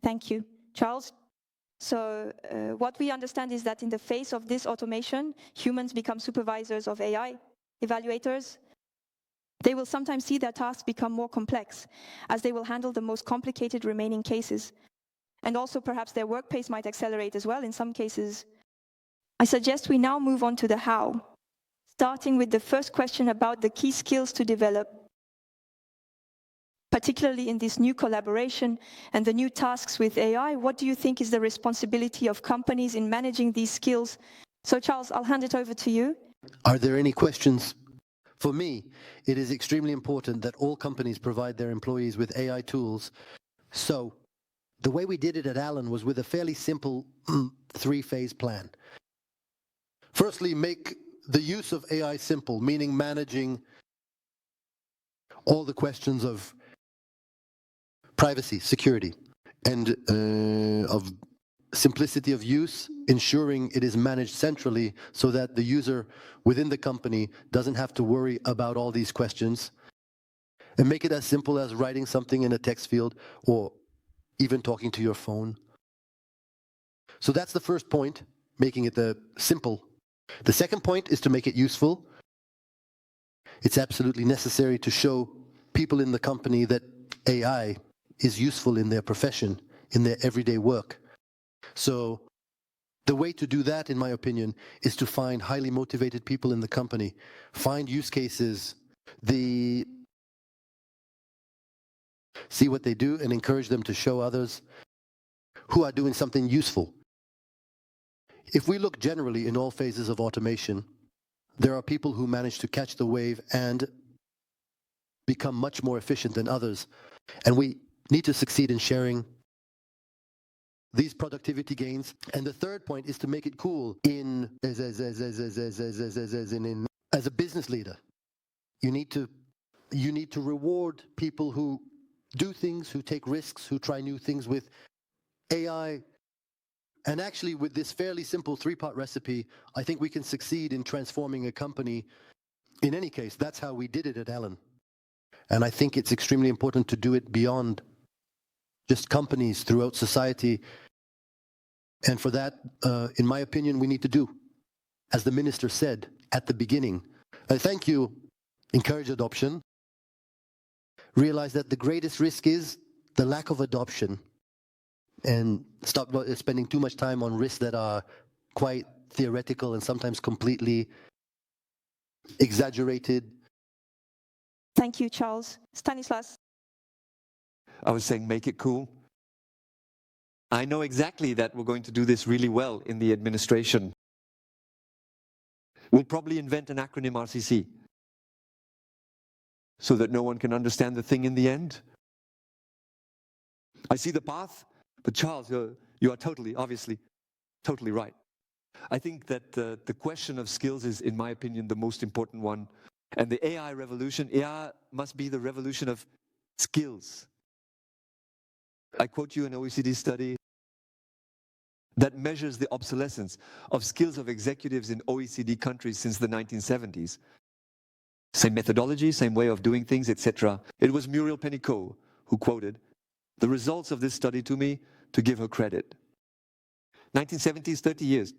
Thank you, Charles. So what we understand is that in the face of this automation, humans become supervisors of AI, evaluators. They will sometimes see their tasks become more complex, as they will handle the most complicated remaining cases. And also perhaps their work pace might accelerate as well in some cases. I suggest we now move on to the how, starting with the first question about the key skills to develop, particularly in this new collaboration and the new tasks with AI. What do you think is the responsibility of companies in managing these skills? So Charles, I'll hand it over to you. Are there any questions? For me, it is extremely important that all companies provide their employees with AI tools. So the way we did it at Allen was with a fairly simple three-phase plan. Firstly, make the use of AI simple, meaning managing all the questions of privacy, security, and of simplicity of use, ensuring it is managed centrally so that the user within the company doesn't have to worry about all these questions, and make it as simple as writing something in a text field or even talking to your phone. So that's the first point, making it simple. The second point is to make it useful. It's absolutely necessary to show people in the company that AI is useful in their profession, in their everyday work. So the way to do that, in my opinion, is to find highly motivated people in the company, find use cases, see what they do and encourage them to show others who are doing something useful. If we look generally in all phases of automation, there are people who manage to catch the wave and become much more efficient than others. And we need to succeed in sharing these productivity gains. And the third point is to make it cool as a business leader. You need to reward people who do things, who take risks, who try new things with AI. And actually, with this fairly simple three-part recipe, I think we can succeed in transforming a company. In any case, that's how we did it at Allen. And I think it's extremely important to do it beyond just companies, throughout society. And for that, in my opinion, we need to do, as the minister said at the beginning, thank you, encourage adoption. Realize that the greatest risk is the lack of adoption, and stop spending too much time on risks that are quite theoretical and sometimes completely exaggerated. Thank you, Charles. Stanislas. I was saying make it cool. I know exactly that we're going to do this really well in the administration. We'll probably invent an acronym RCC so that no one can understand the thing in the end. I see the path, but Charles, you are obviously totally right. I think that the question of skills is, in my opinion, the most important one. And the AI revolution, AI must be the revolution of skills. I quote you an OECD study that measures the obsolescence of skills of executives in OECD countries since the 1970s. Same methodology, same way of doing things, etc. It was Muriel Pénicaud who quoted the results of this study to me to give her credit. 1970s, 30 years.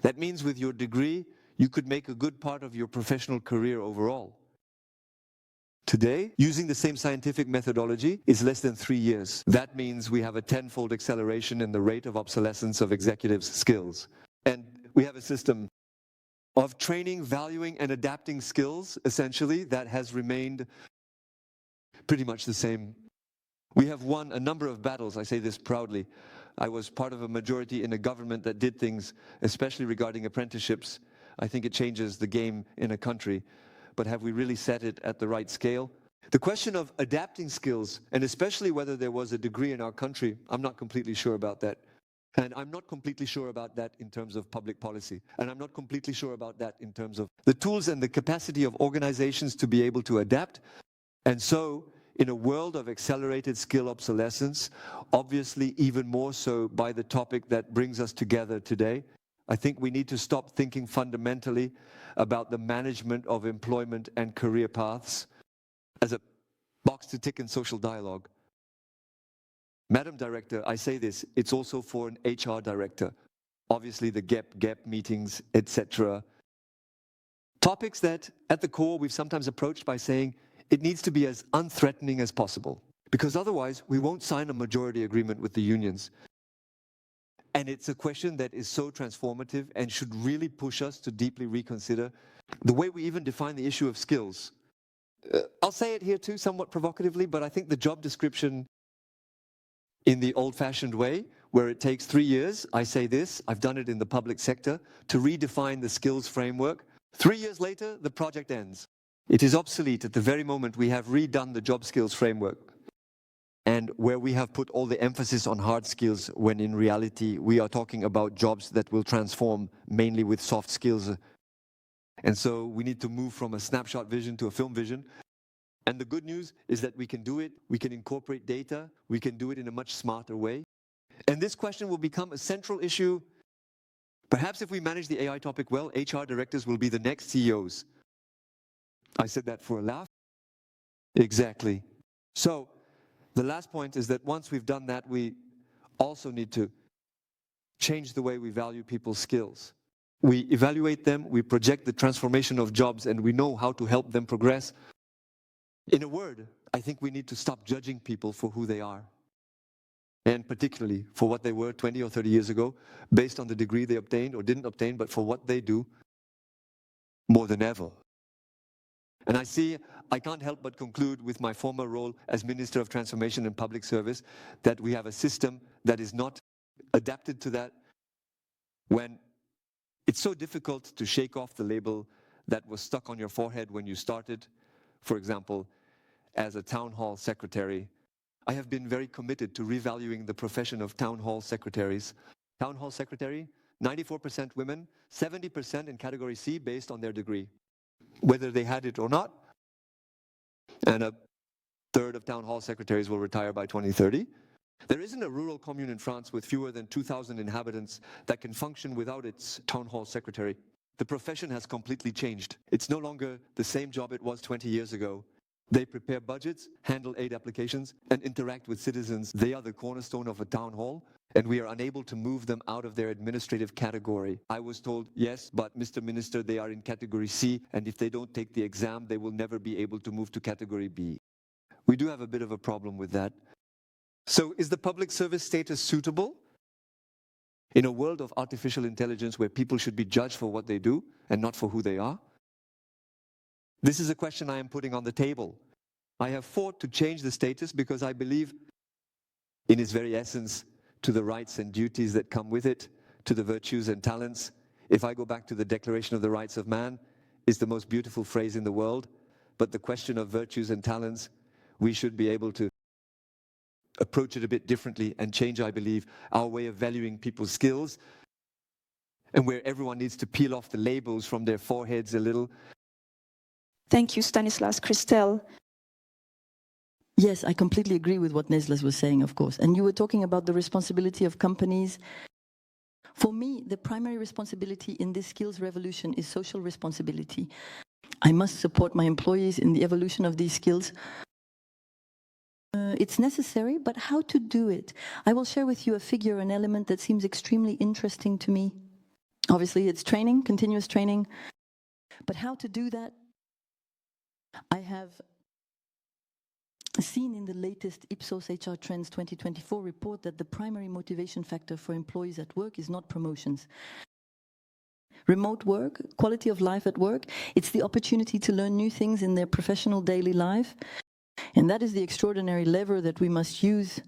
That means with your degree, you could make a good part of your professional career overall. Today, using the same scientific methodology is less than 3 years. That means we have a 10-fold acceleration in the rate of obsolescence of executives' skills. And we have a system of training, valuing, and adapting skills, essentially, that has remained pretty much the same. We have won a number of battles, I say this proudly. I was part of a majority in a government that did things, especially regarding apprenticeships. I think it changes the game in a country. But have we really set it at the right scale? The question of adapting skills, and especially whether there was a degree in our country, I'm not completely sure about that. And I'm not completely sure about that in terms of public policy. And I'm not completely sure about that in terms of the tools and the capacity of organizations to be able to adapt. And so, in a world of accelerated skill obsolescence, obviously even more so by the topic that brings us together today, I think we need to stop thinking fundamentally about the management of employment and career paths as a box to tick in social dialogue. Madam Director, I say this, it's also for an HR director. Obviously the GEP meetings, etc. Topics that at the core we've sometimes approached by saying it needs to be as unthreatening as possible, because otherwise we won't sign a majority agreement with the unions. And it's a question that is so transformative and should really push us to deeply reconsider the way we even define the issue of skills. I'll say it here too, somewhat provocatively, but I think the job description in the old-fashioned way, where it takes 3 years, I say this, I've done it in the public sector, to redefine the skills framework. 3 years later, the project ends. It is obsolete at the very moment we have redone the job skills framework, and where we have put all the emphasis on hard skills, when in reality we are talking about jobs that will transform mainly with soft skills. And so we need to move from a snapshot vision to a film vision. And the good news is that we can do it, we can incorporate data, we can do it in a much smarter way. And this question will become a central issue. Perhaps if we manage the AI topic well, HR directors will be the next CEOs. I said that for a laugh. Exactly. So the last point is that once we've done that, we also need to change the way we value people's skills. We evaluate them, we project the transformation of jobs, and we know how to help them progress. In a word, I think we need to stop judging people for who they are, and particularly for what they were 20 or 30 years ago, based on the degree they obtained or didn't obtain, but for what they do more than ever. And I can't help but conclude with my former role as Minister of Transformation and Public Service that we have a system that is not adapted to that, when it's so difficult to shake off the label that was stuck on your forehead when you started. For example, as a town hall secretary, I have been very committed to revaluing the profession of town hall secretaries. Town hall secretary, 94% women, 70% in category C based on their degree, whether they had it or not. And a third of town hall secretaries will retire by 2030. There isn't a rural commune in France with fewer than 2,000 inhabitants that can function without its town hall secretary. The profession has completely changed. It's no longer the same job it was 20 years ago. They prepare budgets, handle aid applications, and interact with citizens. They are the cornerstone of a town hall, and we are unable to move them out of their administrative category. I was told, yes, but Mr. Minister, they are in category C, and if they don't take the exam, they will never be able to move to category B. We do have a bit of a problem with that. So is the public service status suitable in a world of artificial intelligence where people should be judged for what they do and not for who they are? This is a question I am putting on the table. I have fought to change the status because I believe in its very essence to the rights and duties that come with it, to the virtues and talents. If I go back to the Declaration of the Rights of Man, it's the most beautiful phrase in the world, but the question of virtues and talents, we should be able to approach it a bit differently and change, I believe, our way of valuing people's skills, and where everyone needs to peel off the labels from their foreheads a little. Thank you, Stanislas. Cristel. Yes, I completely agree with what Neslas was saying, of course. And you were talking about the responsibility of companies. For me, the primary responsibility in this skills revolution is social responsibility. I must support my employees in the evolution of these skills. It's necessary, but how to do it? I will share with you a figure, an element that seems extremely interesting to me. Obviously, it's training, continuous training. But how to do that? I have seen in the latest Ipsos HR Trends 2024 report that the primary motivation factor for employees at work is not promotions. Remote work, quality of life at work, it's the opportunity to learn new things in their professional daily life. And that is the extraordinary lever that we must use.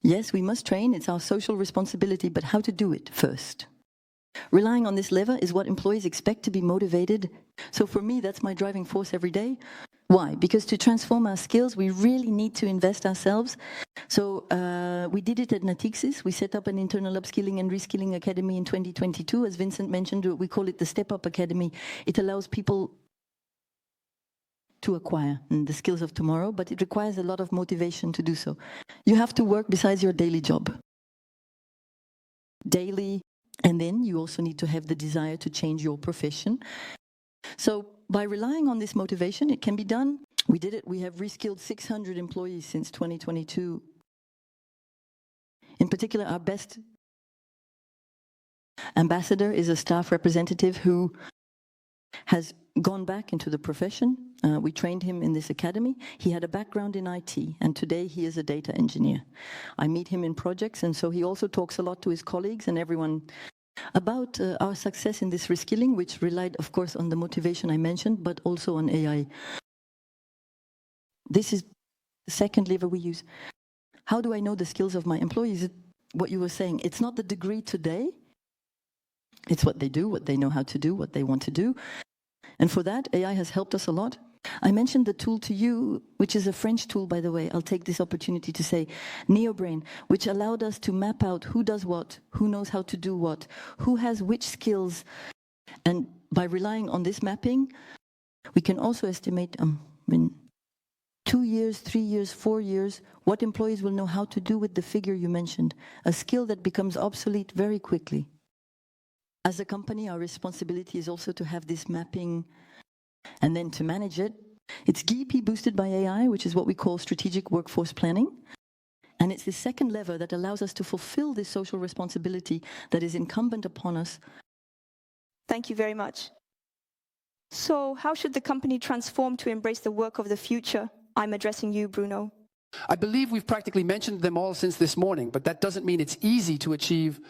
Yes, we must train, it's our social responsibility, but how to do it first? Relying on this lever is what employees expect to be motivated. So for me, that's my driving force every day. Why? Because to transform our skills, we really need to invest ourselves. So we did it at Natixis. We set up an internal upskilling and reskilling academy in 2022. As Vincent mentioned, we call it the Step Up Academy. It allows people to acquire the skills of tomorrow, but it requires a lot of motivation to do so. You have to work besides your daily job. Daily, and then you also need to have the desire to change your profession. So by relying on this motivation, it can be done. We did it. We have reskilled 600 employees since 2022. In particular, our best ambassador is a staff representative who has gone back into the profession. We trained him in this academy. He had a background in IT, and today he is a data engineer. I meet him in projects, and so he also talks a lot to his colleagues and everyone about our success in this reskilling, which relied, of course, on the motivation I mentioned, but also on AI. This is the second lever we use. How do I know the skills of my employees? What you were saying, it's not the degree today. It's what they do, what they know how to do, what they want to do. And for that, AI has helped us a lot. I mentioned the tool to you, which is a French tool, by the way. I'll take this opportunity to say NeoBrain, which allowed us to map out who does what, who knows how to do what, who has which skills. And by relying on this mapping, we can also estimate in 2 years, 3 years, 4 years, what employees will know how to do with the figure you mentioned, a skill that becomes obsolete very quickly. As a company, our responsibility is also to have this mapping and then to manage it. It's GP boosted by AI, which is what we call strategic workforce planning. And it's the second lever that allows us to fulfill this social responsibility that is incumbent upon us. Thank you very much. So how should the company transform to embrace the work of the future? I'm addressing you, Bruno. I believe we've practically mentioned them all since this morning, but that doesn't mean it's easy to achieve.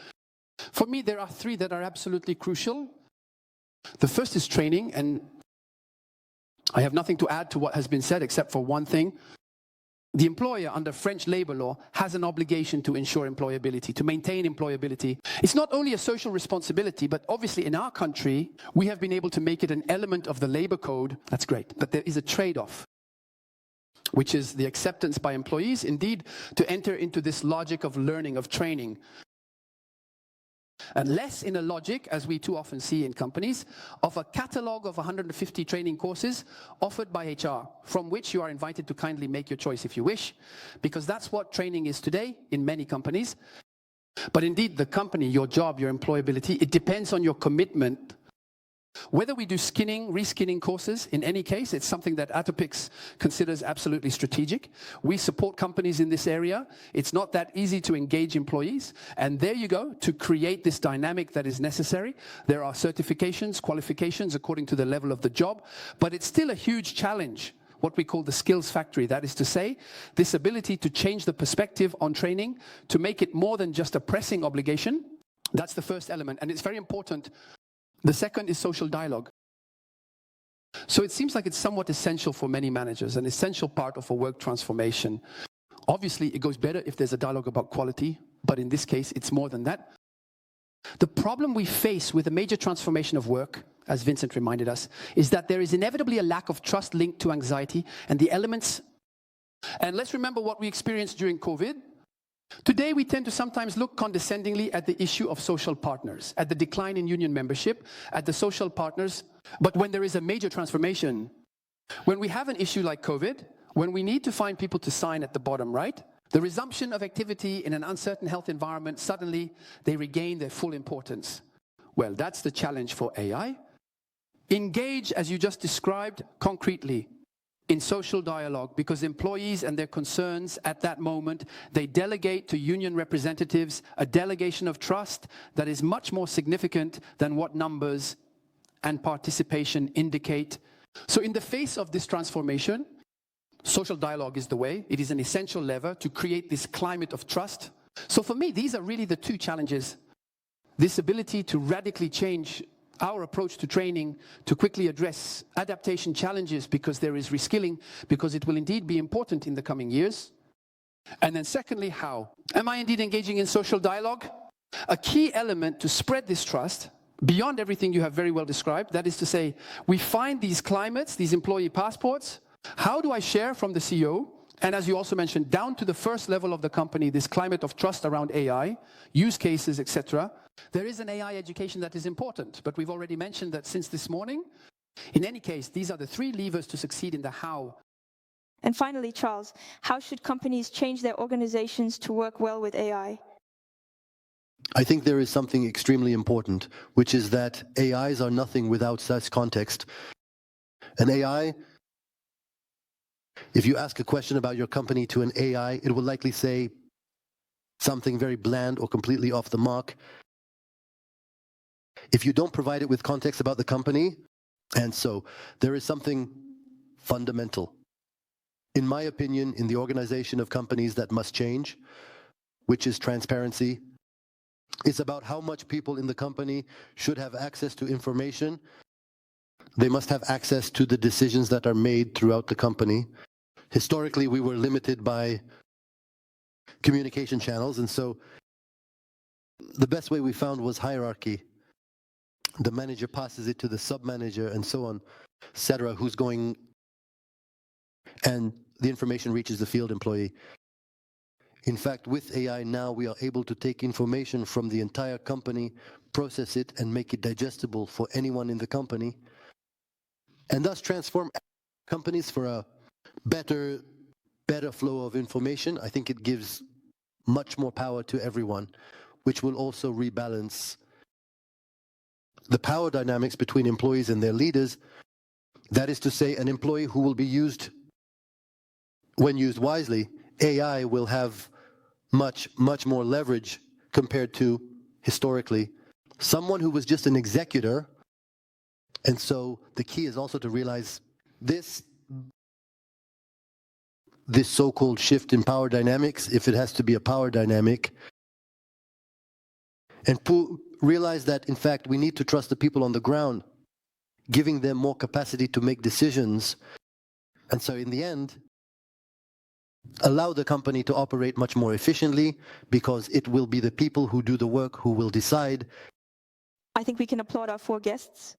For me, there are 3 that are absolutely crucial. The first is training, and I have nothing to add to what has been said except for one thing. The employer under French labor law has an obligation to ensure employability, to maintain employability. It's not only a social responsibility, but obviously in our country, we have been able to make it an element of the labor code. That's great, but there is a trade-off, which is the acceptance by employees, indeed, to enter into this logic of learning, of training. And less in a logic, as we too often see in companies, of a catalogue of 150 training courses offered by HR, from which you are invited to kindly make your choice if you wish, because that's what training is today in many companies. But indeed, the company, your job, your employability, it depends on your commitment. Whether we do skinning, reskinning courses, in any case, it's something that Atopix considers absolutely strategic. We support companies in this area. It's not that easy to engage employees. And there you go, to create this dynamic that is necessary. There are certifications, qualifications according to the level of the job, but it's still a huge challenge, what we call the skills factory. That is to say, this ability to change the perspective on training, to make it more than just a pressing obligation. That's the first element, and it's very important. The second is social dialogue. So it seems like it's somewhat essential for many managers, an essential part of a work transformation. Obviously, it goes better if there's a dialogue about quality, but in this case, it's more than that. The problem we face with a major transformation of work, as Vincent reminded us, is that there is inevitably a lack of trust linked to anxiety and the elements. And let's remember what we experienced during COVID. Today, we tend to sometimes look condescendingly at the issue of social partners, at the decline in union membership, at the social partners. But when there is a major transformation, when we have an issue like COVID, when we need to find people to sign at the bottom right, the resumption of activity in an uncertain health environment, suddenly they regain their full importance. Well, that's the challenge for AI. Engage, as you just described, concretely in social dialogue, because employees and their concerns at that moment, they delegate to union representatives a delegation of trust that is much more significant than what numbers and participation indicate. So in the face of this transformation, social dialogue is the way. It is an essential lever to create this climate of trust. So for me, these are really the 2 challenges. This ability to radically change our approach to training, to quickly address adaptation challenges because there is reskilling, because it will indeed be important in the coming years. And then secondly, how? Am I indeed engaging in social dialogue? A key element to spread this trust, beyond everything you have very well described, that is to say, we find these climates, these employee passports. How do I share from the CEO? And as you also mentioned, down to the first level of the company, this climate of trust around AI, use cases, etc. There is an AI education that is important, but we've already mentioned that since this morning. In any case, these are the 3 levers to succeed in the how. And finally, Charles, how should companies change their organizations to work well with AI? I think there is something extremely important, which is that AIs are nothing without such context. An AI, if you ask a question about your company to an AI, it will likely say, something very bland or completely off the mark. If you don't provide it with context about the company, and so there is something fundamental, in my opinion, in the organization of companies that must change, which is transparency. It's about how much people in the company should have access to information. They must have access to the decisions that are made throughout the company. Historically, we were limited by communication channels, and so the best way we found was hierarchy. The manager passes it to the sub-manager and so on, etc., who's going, and the information reaches the field employee. In fact, with AI now, we are able to take information from the entire company, process it, and make it digestible for anyone in the company, and thus transform companies for a better flow of information. I think it gives much more power to everyone, which will also rebalance the power dynamics between employees and their leaders. That is to say, an employee who will be used, when used wisely, AI will have much more leverage compared to, historically, someone who was just an executor. And so the key is also to realize this so-called shift in power dynamics, if it has to be a power dynamic, and realize that, in fact, we need to trust the people on the ground, giving them more capacity to make decisions. And so in the end, allow the company to operate much more efficiently, because it will be the people who do the work who will decide. I think we can applaud our 4 guests.